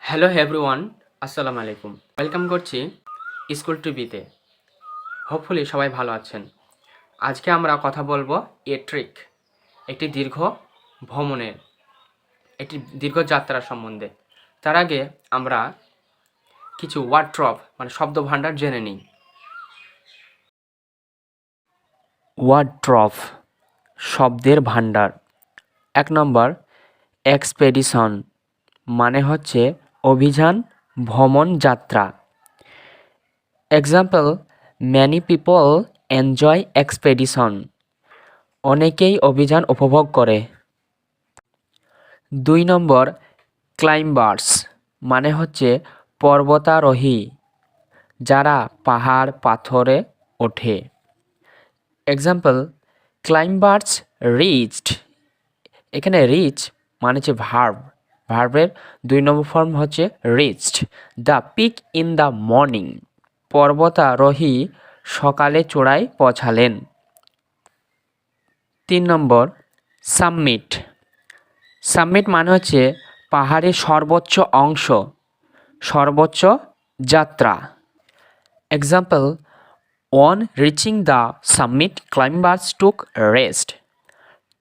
Hello everyone, আসসালামু আলাইকুম। Welcome করছি স্কুল টিভিতে। হোপফুলি সবাই ভালো আছেন। আজকে আমরা কথা বলবো এ ট্রিক, একটি ভ্রমণের একটি দীর্ঘ যাত্রা সম্বন্ধে। তার আগে আমরা কিছু ওয়ার্ড্রপ শব্দ ভাণ্ডার জেনে নিই। ওয়ার্ড্রপ শব্দের ভাণ্ডার। 1 নম্বর, এক্সপেডিশন মানে হচ্ছে অভিযান, ভ্রমণ, যাত্রা। Example, many people enjoy expedition, অনেকেই অভিযান উপভোগ করে। 2 নম্বর, ক্লাইম্বার্স মানে হচ্ছে পর্বতারোহী, যারা পাহাড় পাথরে ওঠে। Example, climbers reached. এখানে রিচ মানে হচ্ছে ভার্বের 2 নম্বর ফর্ম হচ্ছে reached the peak in the morning. পর্বতারোহী সকালে চূড়ায় পৌঁছালেন। 3 নম্বর, সামিট। সামিট মানে হচ্ছে পাহাড়ের সর্বোচ্চ অংশ, সর্বোচ্চ যাত্রা। Example, on reaching the summit climbers took rest.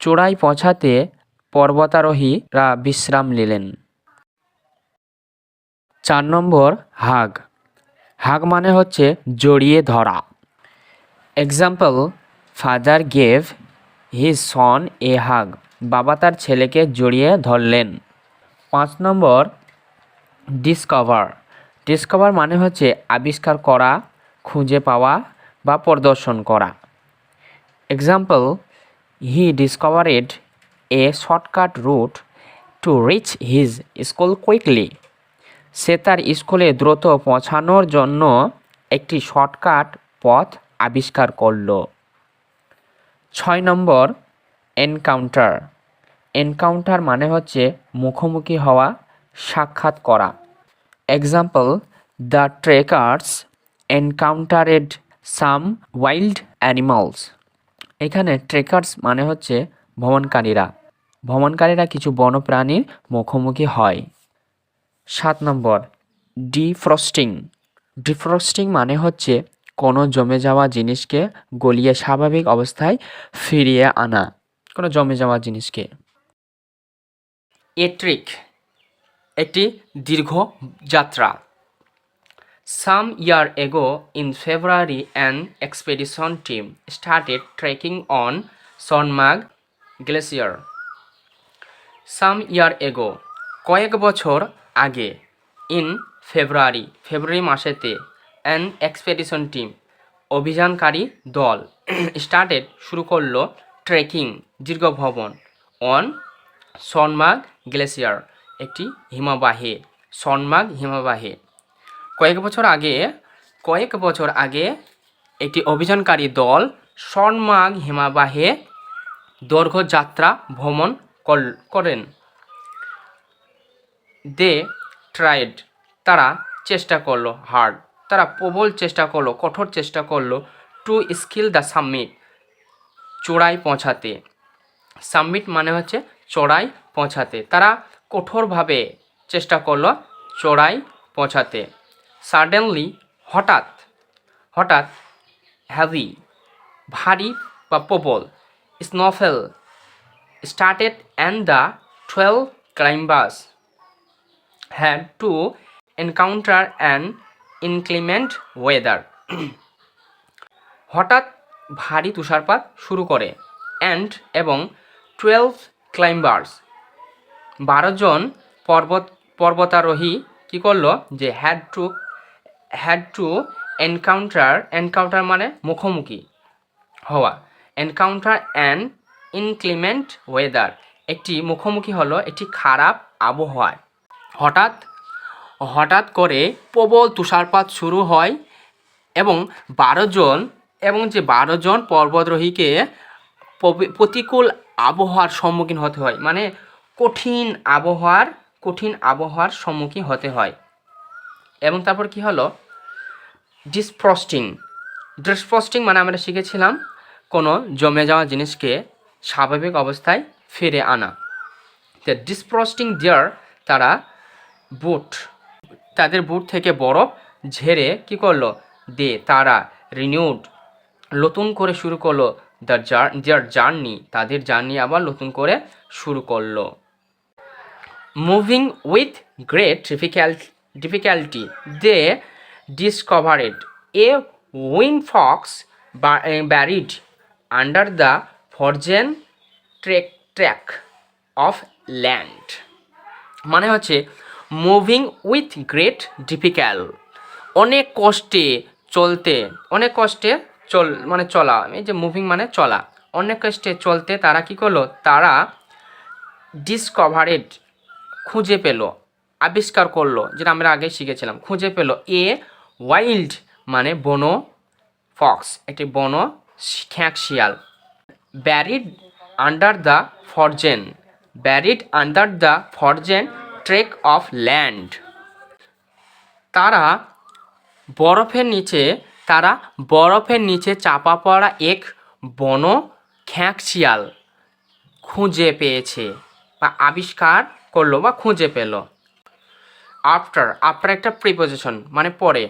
চূড়ায় পৌঁছাতে পর্বতারোহীরা বিশ্রাম নিলেন। 4 নম্বর, হাগ। হাগ মানে হচ্ছে জড়িয়ে ধরা। Example, father gave his son a hug. বাবা তার ছেলেকে জড়িয়ে ধরলেন। 5 নম্বর, ডিসকভার। ডিসকভার মানে হচ্ছে আবিষ্কার করা, খুঁজে পাওয়া বা প্রদর্শন করা। Example, he discovered a shortcut route to reach his school quickly. সে তার স্কুলে দ্রুত পৌঁছানোর জন্য একটি শর্টকাট পথ আবিষ্কার করল। 6 নম্বর, এনকাউন্টার। এনকাউন্টার মানে হচ্ছে মুখোমুখি হওয়া, সাক্ষাৎ করা। Example, the trekkers encountered some wild animals. এখানে ট্রেকার্স মানে হচ্ছে ভ্রমণকারীরা কিছু বন্যপ্রাণীর মুখোমুখি হয়। 7 নম্বর, ডিফ্রস্টিং। ডিফ্রস্টিং মানে হচ্ছে কোনো জমে যাওয়া জিনিসকে গলিয়ে স্বাভাবিক অবস্থায় ফিরিয়ে আনা, কোনো জমে যাওয়া জিনিসকে। এ ট্রিক একটি দীর্ঘ যাত্রা। Some year ago in February, an expedition team started trekking on Sonmarg Glacier. Some year ago, কয়েক বছর আগে, in February মাসেতে, an expedition team অভিযানকারী দল, started শুরু করলো, ট্রেকিং দীর্ঘ ভ্রমণ, on সনমার্গ গ্লেসিয়ার একটি হিমবাহে, সনমার্গ হিমবাহে। কয়েক বছর আগে একটি অভিযানকারী দল সনমার্গ হিমবাহে দৈর্ঘ্য যাত্রা ভ্রমণ করেন। দে ট্রাইড তারা চেষ্টা করলো, হার্ড তারা প্রবল চেষ্টা করলো, কঠোর চেষ্টা করলো, টু স্কিল দ্য সামিট চূড়ায় পৌঁছাতে। সামিট মানে হচ্ছে চড়াই পৌঁছাতে। তারা কঠোরভাবে চেষ্টা করলো চড়াই পৌঁছাতে। সাডেনলি হঠাৎ হ্যাভি ভারী বা প্রবল, snowfall started and the 12 climbers had to encounter an inclement weather. হঠাৎ ভারী তুষারপাত শুরু করে, এবং 12 ক্লাইম্বার্স 12 জন পর্বতারোহী কী করলো, যে হ্যাড টু এনকাউন্টার মানে মুখোমুখি হওয়া, এনকাউন্টার অ্যান ইনক্লিমেন্ট ওয়েদার একটি মুখোমুখি হলো একটি খারাপ আবহাওয়ায়। হঠাৎ করে প্রবল তুষারপাত শুরু হয় এবং 12 জন পর্বতারোহীকে প্রতিকূল আবহাওয়ার সম্মুখীন হতে হয়, মানে কঠিন আবহাওয়ার সম্মুখীন হতে হয়। এবং তারপর কি হলো, ডিসফ্রস্টিং মানে আমরা শিখেছিলাম কোনো জমে যাওয়া জিনিসকে স্বাভাবিক অবস্থায় ফিরে আনা। ডিসফ্রস্টিং দেয়ার তারা বুট তাদের বুট থেকে বরফ ঝেড়ে কী করলো, তারা রিনিউড নতুন করে শুরু করলো দেয়ার জার্নি, তাদের জার্নি আবার নতুন করে শুরু করলো। Moving with great difficulty they discovered a wind fox buried under the frozen track of land. মানে হচ্ছে মুভিং উইথ গ্রেট অনেক কষ্টে চলতে, অনেক কষ্টে মানে চলা, এই যে মুভিং মানে চলা, অনেক কষ্টে চলতে তারা কী করলো, তারা ডিসকভারেড খুঁজে পেল, আবিষ্কার করলো, যেটা আমরা আগে শিখেছিলাম, খুঁজে পেল এ ওয়াইল্ড মানে বন ফক্স, একটি বন খ্যাঁক শিয়াল, varied under the ফরজেন trek of land. তারা বরফের নিচে চাপা পড়া এক বন খ্যাঁক শিয়াল খুঁজে পেয়েছে বা আবিষ্কার করলো বা খুঁজে পেল। আফটার একটা প্রিপোজিশন মানে পরে।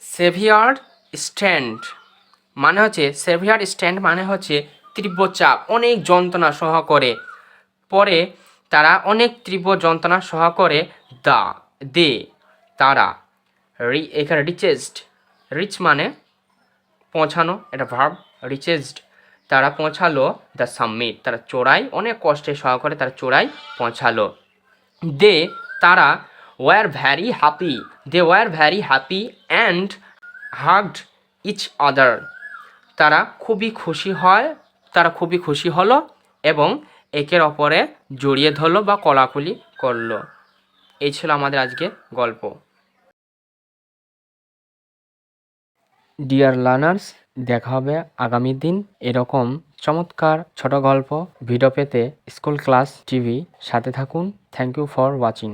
সেভিয়ার স্ট্যান্ড মানে হচ্ছে তীব্র চাপ, অনেক যন্ত্রণা সহ করে, পরে তারা অনেক তীব্র যন্ত্রণা সহ করে তারা এখানে রিচ মানে পৌঁছানো, এটা ভার্ব, রিচেসড তারা পৌঁছালো দ্য সামিট, তারা চূড়ায় অনেক কষ্টে সহকারে তারা চূড়ায় পৌঁছালো। তারা were very happy and hugged each other, তারা খুবই খুশি হলো এবং একের অপরে জড়িয়ে ধরলো বা কোলাকুলি করলো। এই ছিল আমাদের আজকে গল্প। ডিয়ার লার্নার্স, দেখা হবে আগামী দিন এরকম চমৎকার ছোট গল্প ভিডিও পেতে স্কুল ক্লাস টিভি সাথে থাকুন। Thank you for watching.